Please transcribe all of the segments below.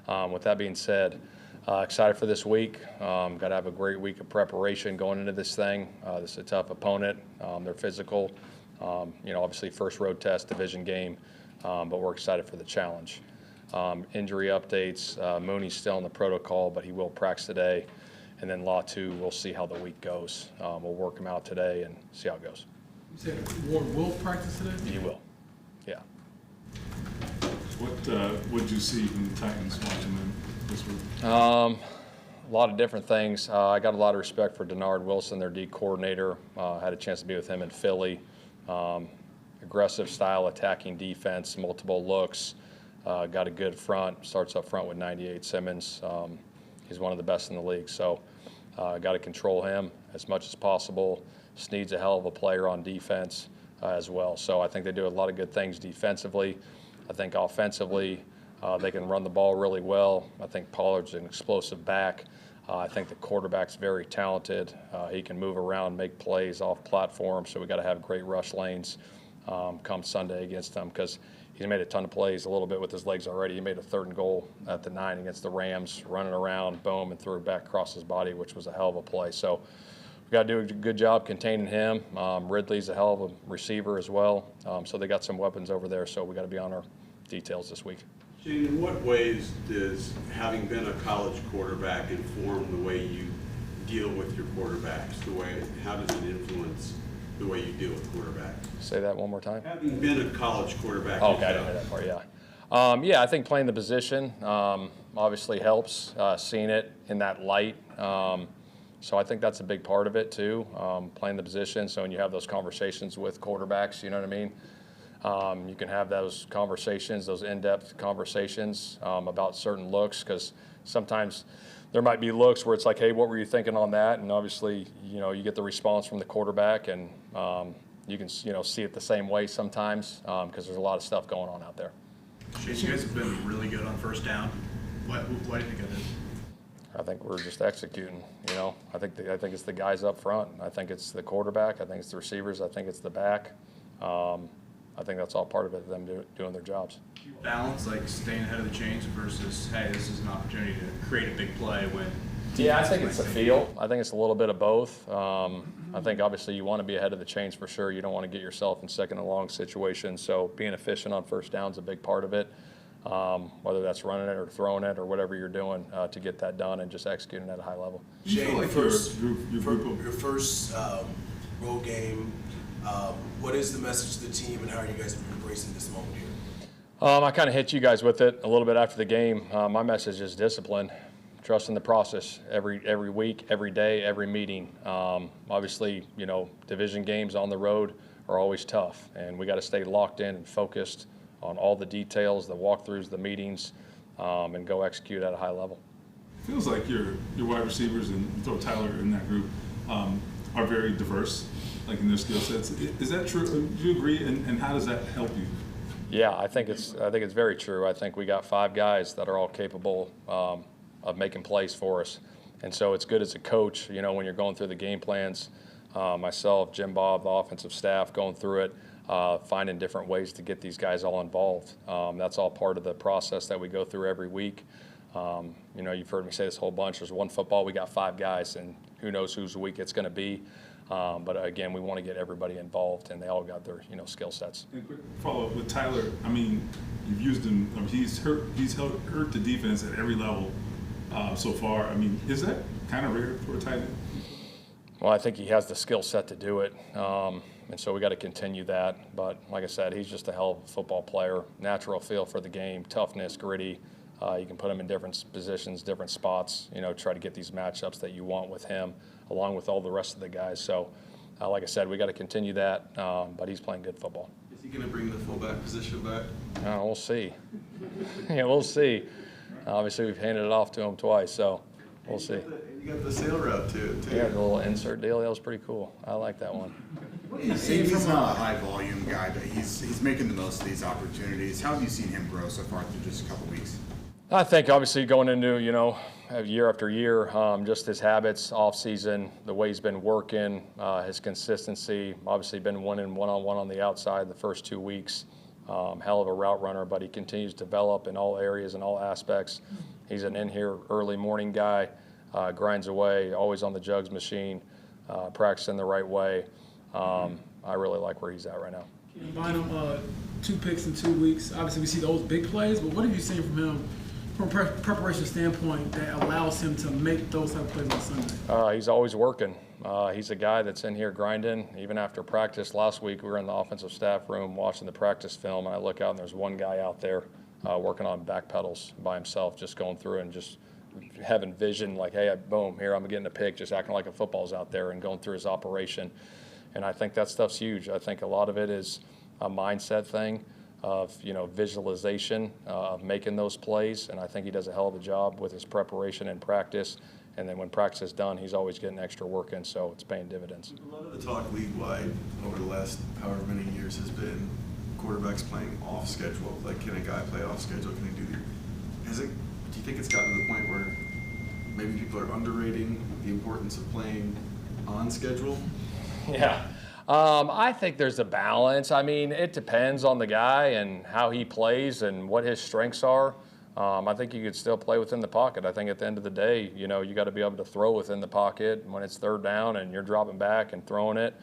With that being said, excited for this week. Got to have a great week of preparation going into this thing. This is a tough opponent. They're physical. Obviously first road test, division game, but we're excited for the challenge. Injury updates, Mooney's still in the protocol, but he will practice today. And then Law 2, we'll see how the week goes. We'll work him out today and see how it goes. You said Ward will practice today? He will, yeah. What did you see from the Titans watching them this week? A lot of different things. I got a lot of respect for Denard Wilson, their D coordinator. Had a chance to be with him in Philly. Aggressive style attacking defense, multiple looks. Got a good front, starts up front with 98 Simmons. He's one of the best in the league, so got to control him as much as possible. Snead's a hell of a player on defense as well. So I think they do a lot of good things defensively. I think offensively they can run the ball really well. I think Pollard's an explosive back. I think the quarterback's very talented. He can move around, make plays off platform, so we got to have great rush lanes come Sunday against them, because he's made a ton of plays a little bit with his legs already. He made a 3rd and goal at the 9 against the Rams, running around, boom, and threw it back across his body, which was a hell of a play. So we got to do a good job containing him. Ridley's a hell of a receiver as well. So they got some weapons over there, so we got to be on our details this week. Shane, in what ways does having been a college quarterback inform the way you deal with your quarterbacks? How does it influence the way you deal with quarterbacks? Say that one more time. Having been a college quarterback. Oh, okay, I didn't hear that part, yeah. Yeah, I think playing the position obviously helps, seeing it in that light. So I think that's a big part of it too, playing the position. So when you have those conversations with quarterbacks, you know what I mean? You can have those conversations, those in-depth conversations about certain looks, because sometimes there might be looks where it's like, hey, what were you thinking on that? And obviously, you get the response from the quarterback, and you can, see it the same way sometimes, because there's a lot of stuff going on out there. You guys have been really good on first down. Why do you think it is? I think we're just executing. I think it's the guys up front. I think it's the quarterback. I think it's the receivers. I think it's the back. I think that's all part of it, them doing their jobs. Balance, like staying ahead of the chains versus, hey, this is an opportunity to create a big play when. Yeah, I think it's a feel. I think it's a little bit of both. I think obviously you want to be ahead of the chains for sure. You don't want to get yourself in second and long situations. So being efficient on first down is a big part of it. Whether that's running it or throwing it or whatever you're doing to get that done and just executing at a high level. Shane, like your first road game, what is the message to the team, and how are you guys embracing this moment here? I kind of hit you guys with it a little bit after the game. My message is discipline, trusting the process every week, every day, every meeting. Obviously, division games on the road are always tough, and we got to stay locked in and focused on all the details, the walkthroughs, the meetings, and go execute at a high level. Feels like your wide receivers, and throw Tyler in that group, are very diverse, like in their skill sets. Is that true? Do you agree? And how does that help you? Yeah, I think it's very true. I think we got 5 guys that are all capable of making plays for us, and so it's good as a coach. When you're going through the game plans, myself, Jim Bob, the offensive staff, going through it. Finding different ways to get these guys all involved. That's all part of the process that we go through every week. You've heard me say this a whole bunch. There's one football, we got 5 guys, and who knows whose week it's going to be. But again, we want to get everybody involved, and they all got their skill sets. And quick follow-up with Tyler. I mean, you've used him. He's hurt the defense at every level so far. I mean, is that kind of rare for a tight end? Well, I think he has the skill set to do it. And so we got to continue that. But like I said, he's just a hell of a football player. Natural feel for the game, toughness, gritty. You can put him in different positions, different spots, try to get these matchups that you want with him, along with all the rest of the guys. So, like I said, we got to continue that, but he's playing good football. Is he going to bring the fullback position back? We'll see. Yeah, we'll see. Obviously, we've handed it off to him twice, so we'll see. You got the sail route too. Yeah, the little insert deal. That was pretty cool. I like that one. He's not a high volume guy, but he's making the most of these opportunities. How have you seen him grow so far through just a couple weeks? I think obviously going into year after year, just his habits, off season, the way he's been working, his consistency. Obviously been winning one-on-one on the outside the first 2 weeks. Hell of a route runner, but he continues to develop in all areas and all aspects. He's an in here early morning guy, grinds away, always on the jugs machine, practicing the right way. I really like where he's at right now. Bynum, 2 picks in 2 weeks. Obviously, we see those big plays, but what have you seen from him from a preparation standpoint that allows him to make those type of plays on Sunday? He's always working. He's a guy that's in here grinding. Even after practice last week, we were in the offensive staff room watching the practice film, and I look out and there's one guy out there working on back pedals by himself, just going through and just having vision like, hey, boom, here I'm getting a pick, just acting like a football's out there and going through his operation. And I think that stuff's huge. I think a lot of it is a mindset thing of, visualization of making those plays. And I think he does a hell of a job with his preparation and practice. And then when practice is done, he's always getting extra work in, so it's paying dividends. A lot of the talk league-wide over the last however many years has been quarterbacks playing off schedule. Like, can a guy play off schedule? Can he do do you think it's gotten to the point where maybe people are underrating the importance of playing on schedule? Yeah. I think there's a balance. I mean, it depends on the guy and how he plays and what his strengths are. I think you could still play within the pocket. I think at the end of the day, you got to be able to throw within the pocket when it's third down and you're dropping back and throwing it.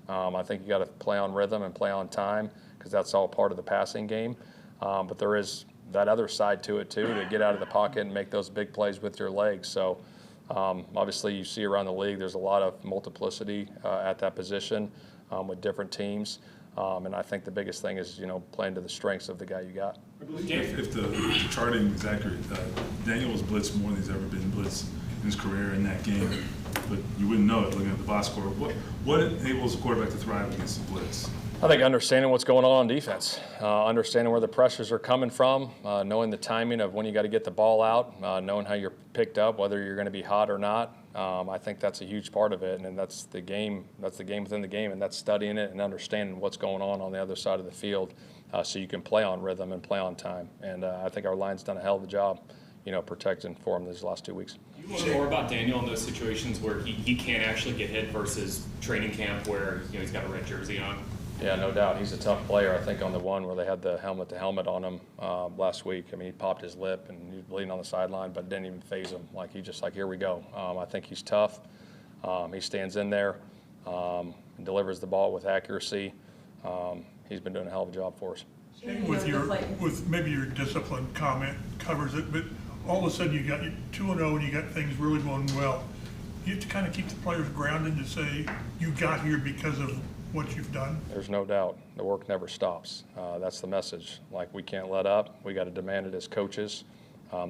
I think you got to play on rhythm and play on time because that's all part of the passing game. But there is that other side to it too, to get out of the pocket and make those big plays with your legs. So obviously you see around the league, there's a lot of multiplicity at that position with different teams. And I think the biggest thing is, playing to the strengths of the guy you got. If the charting is accurate, Daniel was blitzed more than he's ever been blitzed in his career in that game. But you wouldn't know it looking at the box score. What enables a quarterback to thrive against the blitz? I think understanding what's going on defense, understanding where the pressures are coming from, knowing the timing of when you got to get the ball out, knowing how you're picked up, whether you're going to be hot or not. I think that's a huge part of it, and that's the game. That's the game within the game, and that's studying it and understanding what's going on the other side of the field, so you can play on rhythm and play on time. And I think our line's done a hell of a job, protecting for him these last 2 weeks. Do you learn more about Daniel in those situations where he can actually get hit versus training camp where he's got a red jersey on? Yeah, no doubt. He's a tough player. I think on the one where they had the helmet-to-helmet on him last week, I mean, he popped his lip and he was bleeding on the sideline, but it didn't even faze him. Like, he just here we go. I think he's tough. He stands in there and delivers the ball with accuracy. He's been doing a hell of a job for us. With maybe your discipline comment covers it, but all of a sudden you got 2-0 and you got things really going well. You have to kind of keep the players grounded to say you got here because of what you've done. There's no doubt. The work never stops. That's the message. Like, we can't let up. We got to demand it as coaches.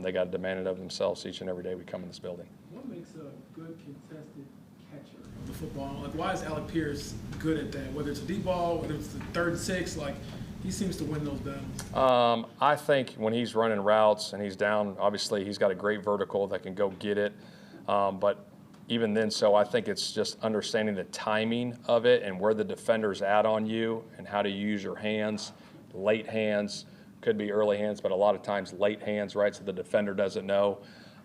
They got to demand it of themselves each and every day we come in this building. What makes a good contested catcher of the football? Like, why is Alec Pierce good at that? Whether it's a deep ball, whether it's the 3rd and 6, like, he seems to win those battles. I think when he's running routes and he's down, obviously he's got a great vertical that can go get it. But even then, I think it's just understanding the timing of it and where the defender's at on you and how to use your hands, late hands, could be early hands, but a lot of times late hands, right, so the defender doesn't know.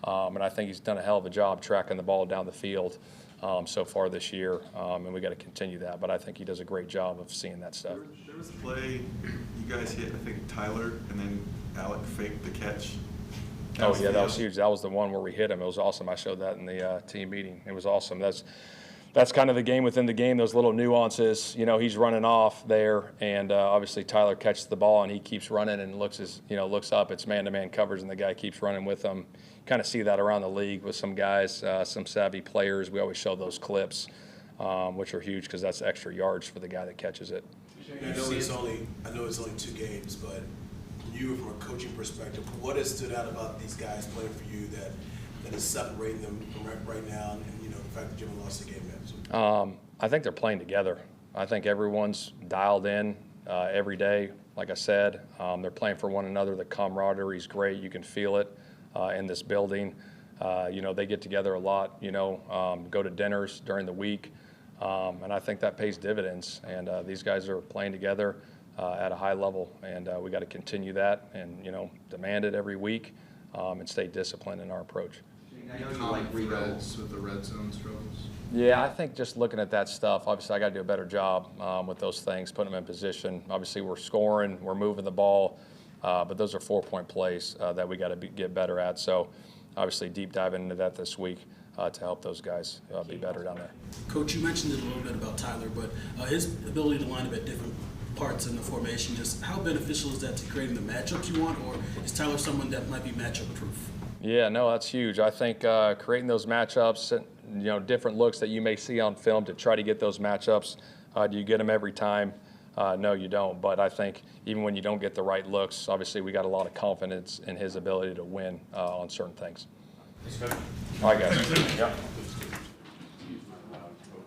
And I think he's done a hell of a job tracking the ball down the field so far this year, and we got to continue that. But I think he does a great job of seeing that stuff. There was a play you guys hit, I think, Tyler, and then Alec faked the catch. Oh, yeah, that was huge. That was the one where we hit him. It was awesome. I showed that in the team meeting. It was awesome. That's kind of the game within the game, those little nuances. He's running off there, and obviously Tyler catches the ball, and he keeps running and looks up. It's man-to-man coverage, and the guy keeps running with him. Kind of see that around the league with some guys, some savvy players. We always show those clips, which are huge because that's extra yards for the guy that catches it. I know it's only 2 games, but you, from a coaching perspective, what has stood out about these guys playing for you that is separating them from right now, and the fact that you haven't lost a game yet? I think they're playing together. I think everyone's dialed in every day. Like I said, they're playing for one another. The camaraderie is great. You can feel it in this building. They get together a lot. Go to dinners during the week, and I think that pays dividends. And these guys are playing together at a high level, and we got to continue that and demand it every week and stay disciplined in our approach. Threads with the red zone struggles. Yeah, I think just looking at that stuff, obviously I got to do a better job with those things, putting them in position. Obviously we're scoring, we're moving the ball, But those are 4-point plays that we got to get better at. So obviously deep diving into that this week to help those guys be better down there. Coach, you mentioned it a little bit about Tyler, but his ability to line up at different parts in the formation, just how beneficial is that to creating the matchups you want, or is Tyler someone that might be matchup proof? Yeah, no, that's huge. I think creating those matchups, different looks that you may see on film to try to get those matchups. Do you get them every time? No, you don't. But I think even when you don't get the right looks, obviously we got a lot of confidence in his ability to win on certain things. All right, guys. Yeah.